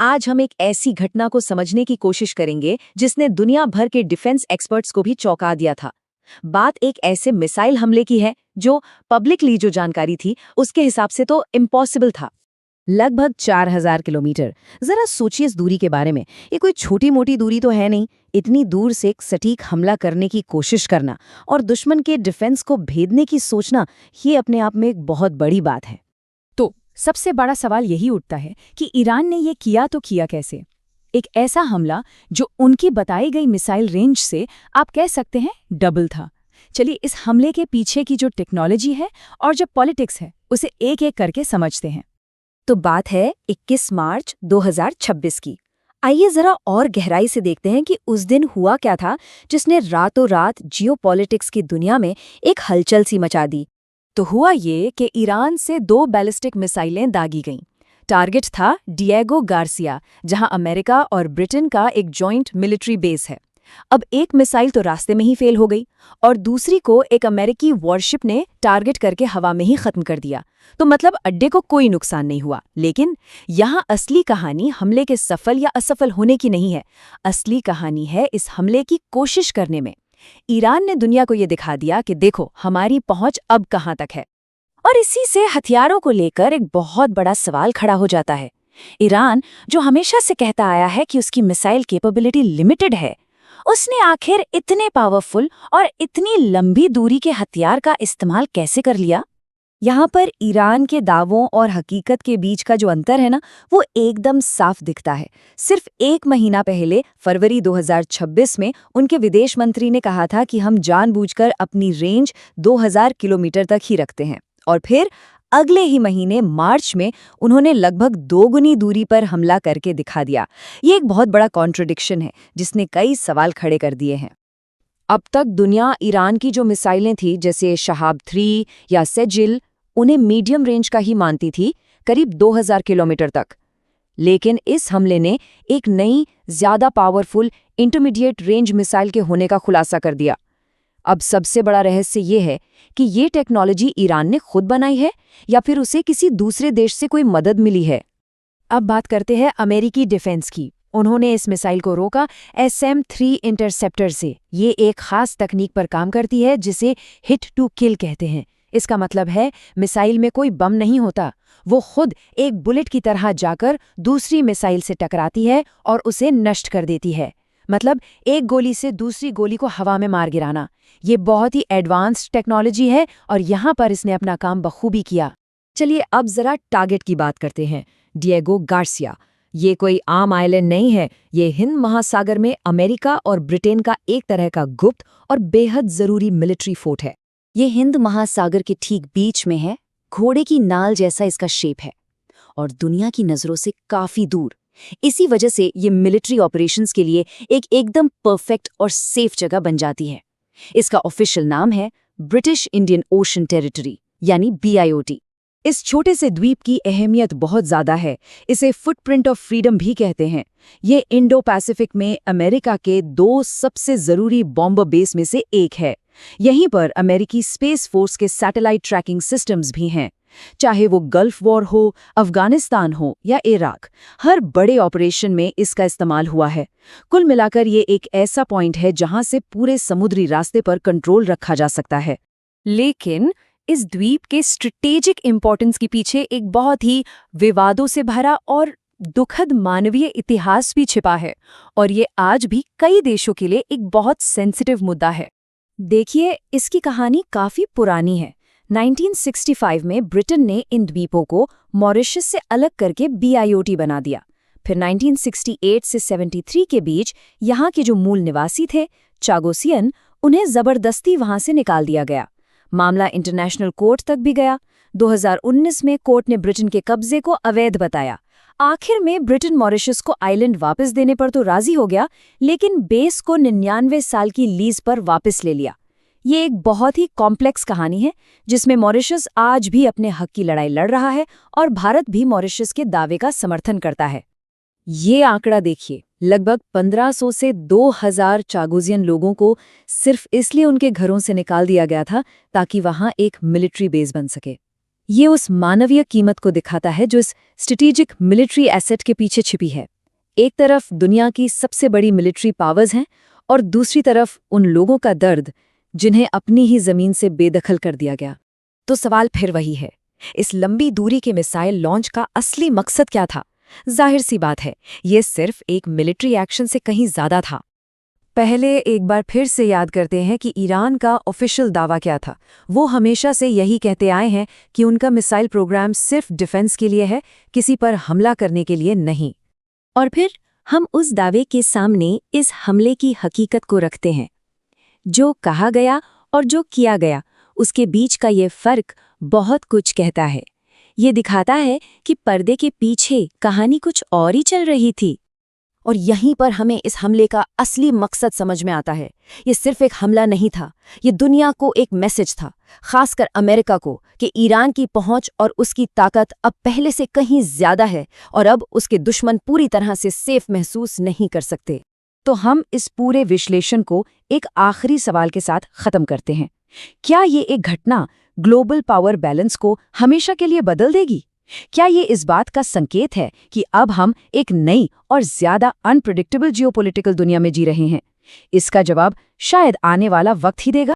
आज हम एक ऐसी घटना को समझने की कोशिश करेंगे जिसने दुनिया भर के डिफेंस एक्सपर्ट्स को भी चौंका दिया था। बात एक ऐसे मिसाइल हमले की है जो पब्लिकली जो जानकारी थी उसके हिसाब से तो इम्पॉसिबल था। लगभग 4000 किलोमीटर। जरा सोचिए इस दूरी के बारे में। ये कोई छोटी मोटी दूरी तो है नहीं। इतनी दूर से एक सटीक हमला करने की कोशिश करना और दुश्मन के डिफेंस को भेदने की सोचना, ये अपने आप में एक बहुत बड़ी बात है। तो सबसे बड़ा सवाल यही उठता है कि ईरान ने ये किया तो किया कैसे? एक ऐसा हमला जो उनकी बताई गई मिसाइल रेंज से आप कह सकते हैं डबल था। चलिए इस हमले के पीछे की जो टेक्नोलॉजी है और जो पॉलिटिक्स है उसे एक एक करके समझते हैं। तो बात है 21 मार्च 2026 की। आइए जरा और गहराई से देखते हैं कि उस दिन हुआ क्या था जिसने रातों रात जियोपॉलिटिक्स की दुनिया में एक हलचल सी मचा दी। तो हुआ ये कि ईरान से 2 बैलिस्टिक मिसाइलें दागी गईं। टारगेट था डिएगो गार्सिया, जहां अमेरिका और ब्रिटेन का एक जॉइंट मिलिट्री बेस है। अब एक मिसाइल तो रास्ते में ही फेल हो गई और दूसरी को एक अमेरिकी वॉरशिप ने टारगेट करके हवा में ही खत्म कर दिया। तो मतलब अड्डे को कोई नुकसान नहीं हुआ। लेकिन यहाँ असली कहानी हमले के सफल या असफल होने की नहीं है। असली कहानी है इस हमले की कोशिश करने में। ईरान ने दुनिया को ये दिखा दिया कि देखो हमारी पहुंच अब कहाँ तक है। और इसी से हथियारों को लेकर एक बहुत बड़ा सवाल खड़ा हो जाता है। ईरान जो हमेशा से कहता आया है कि उसकी मिसाइल कैपेबिलिटी लिमिटेड है, उसने आखिर इतने पावरफुल और इतनी लंबी दूरी के हथियार का इस्तेमाल कैसे कर लिया? यहाँ पर ईरान के दावों और हकीकत के बीच का जो अंतर है ना, वो एकदम साफ दिखता है। सिर्फ 1 महीना पहले फरवरी 2026 में उनके विदेश मंत्री ने कहा था कि हम जानबूझकर अपनी रेंज 2000 किलोमीटर तक ही रखते हैं, और फिर अगले ही महीने मार्च में उन्होंने लगभग 2 गुनी दूरी पर हमला करके दिखा दिया। ये एक बहुत बड़ा कॉन्ट्रडिक्शन है जिसने कई सवाल खड़े कर दिए हैं। अब तक दुनिया ईरान की जो मिसाइलें थी जैसे शहाब 3 या सेजिल, उन्हें मीडियम रेंज का ही मानती थी, करीब 2000 किलोमीटर तक। लेकिन इस हमले ने एक नई, ज्यादा पावरफुल इंटरमीडिएट रेंज मिसाइल के होने का खुलासा कर दिया। अब सबसे बड़ा रहस्य ये है कि ये टेक्नोलॉजी ईरान ने खुद बनाई है या फिर उसे किसी दूसरे देश से कोई मदद मिली है। अब बात करते हैं अमेरिकी डिफेंस की। उन्होंने इस मिसाइल को रोका SM-3 इंटरसेप्टर से। ये एक खास तकनीक पर काम करती है जिसे हिट टू किल कहते हैं। इसका मतलब है मिसाइल में कोई बम नहीं होता, वो खुद एक बुलेट की तरह जाकर दूसरी मिसाइल से टकराती है और उसे नष्ट कर देती है। मतलब एक गोली से दूसरी गोली को हवा में मार गिराना। ये बहुत ही एडवांस्ड टेक्नोलॉजी है और यहाँ पर इसने अपना काम बखूबी किया। चलिए अब जरा टारगेट की बात करते हैं। डिएगो गार्सिया, ये कोई आम आइलैंड नहीं है। ये हिंद महासागर में अमेरिका और ब्रिटेन का एक तरह का गुप्त और बेहद जरूरी मिलिट्री फोर्ट है। ये हिंद महासागर के ठीक बीच में है, घोड़े की नाल जैसा इसका शेप है और दुनिया की नजरों से काफी दूर। इसी वजह से ये मिलिट्री ऑपरेशंस के लिए एक एकदम परफेक्ट और सेफ जगह बन जाती है। इसका ऑफिशियल नाम है ब्रिटिश इंडियन ओशन टेरिटरी, यानी BIOT। इस छोटे से द्वीप की अहमियत बहुत ज्यादा है। इसे फुटप्रिंट ऑफ फ्रीडम भी कहते हैं। ये इंडो पैसिफिक में अमेरिका के 2 सबसे जरूरी बॉम्बर बेस में से एक है। यहीं पर अमेरिकी स्पेस फोर्स के सैटेलाइट ट्रैकिंग सिस्टम्स भी हैं। चाहे वो गल्फ वॉर हो, अफगानिस्तान हो या इराक, हर बड़े ऑपरेशन में इसका इस्तेमाल हुआ है। कुल मिलाकर ये एक ऐसा पॉइंट है जहां से पूरे समुद्री रास्ते पर कंट्रोल रखा जा सकता है। लेकिन इस द्वीप के स्ट्रेटेजिक इंपॉर्टेंस के पीछे एक बहुत ही विवादों से भरा और दुखद मानवीय इतिहास भी छिपा है, और ये आज भी कई देशों के लिए एक बहुत सेंसिटिव मुद्दा है। देखिए, इसकी कहानी काफी पुरानी है। 1965 में ब्रिटेन ने इन द्वीपों को मॉरिशस से अलग करके BIOT बना दिया। फिर 1968 से 73 के बीच यहाँ के जो मूल निवासी थे, चागोसियन, उन्हें जबरदस्ती वहां से निकाल दिया गया। मामला इंटरनेशनल कोर्ट तक भी गया। 2019 में कोर्ट ने ब्रिटेन के कब्जे को अवैध बताया। आखिर में ब्रिटेन मॉरिशस को आइलैंड वापस देने पर तो राजी हो गया, लेकिन बेस को 99 साल की लीज पर वापस ले लिया। ये एक बहुत ही कॉम्प्लेक्स कहानी है जिसमें मॉरिशस आज भी अपने हक की लड़ाई लड़ रहा है और भारत भी मॉरिशस के दावे का समर्थन करता है। ये आंकड़ा देखिए, लगभग 1500 से 2000 चागोसियन लोगों को सिर्फ इसलिए उनके घरों से निकाल दिया गया था ताकि वहां एक मिलिट्री बेस बन सके। ये उस मानवीय कीमत को दिखाता है जो इस स्ट्रेटेजिक मिलिट्री एसेट के पीछे छिपी है। एक तरफ दुनिया की सबसे बड़ी मिलिट्री पावर्स हैं और दूसरी तरफ उन लोगों का दर्द जिन्हें अपनी ही जमीन से बेदखल कर दिया गया। तो सवाल फिर वही है, इस लंबी दूरी के मिसाइल लॉन्च का असली मकसद क्या था? जाहिर सी बात है, ये सिर्फ एक मिलिट्री एक्शन से कहीं ज्यादा था। पहले एक बार फिर से याद करते हैं कि ईरान का ऑफिशियल दावा क्या था। वो हमेशा से यही कहते आए हैं कि उनका मिसाइल प्रोग्राम सिर्फ डिफेंस के लिए है, किसी पर हमला करने के लिए नहीं। और फिर हम उस दावे के सामने इस हमले की हकीकत को रखते हैं। जो कहा गया और जो किया गया, उसके बीच का ये फर्क बहुत कुछ कहता है। ये दिखाता है कि पर्दे के पीछे कहानी कुछ और ही चल रही थी। और यहीं पर हमें इस हमले का असली मकसद समझ में आता है। ये सिर्फ एक हमला नहीं था, ये दुनिया को एक मैसेज था, खासकर अमेरिका को, कि ईरान की पहुंच और उसकी ताकत अब पहले से कहीं ज्यादा है और अब उसके दुश्मन पूरी तरह से सेफ महसूस नहीं कर सकते। तो हम इस पूरे विश्लेषण को एक आखिरी सवाल के साथ खत्म करते हैं। क्या ये एक घटना ग्लोबल पावर बैलेंस को हमेशा के लिए बदल देगी? क्या ये इस बात का संकेत है कि अब हम एक नई और ज्यादा अनप्रेडिक्टेबल जियोपॉलिटिकल दुनिया में जी रहे हैं? इसका जवाब शायद आने वाला वक्त ही देगा।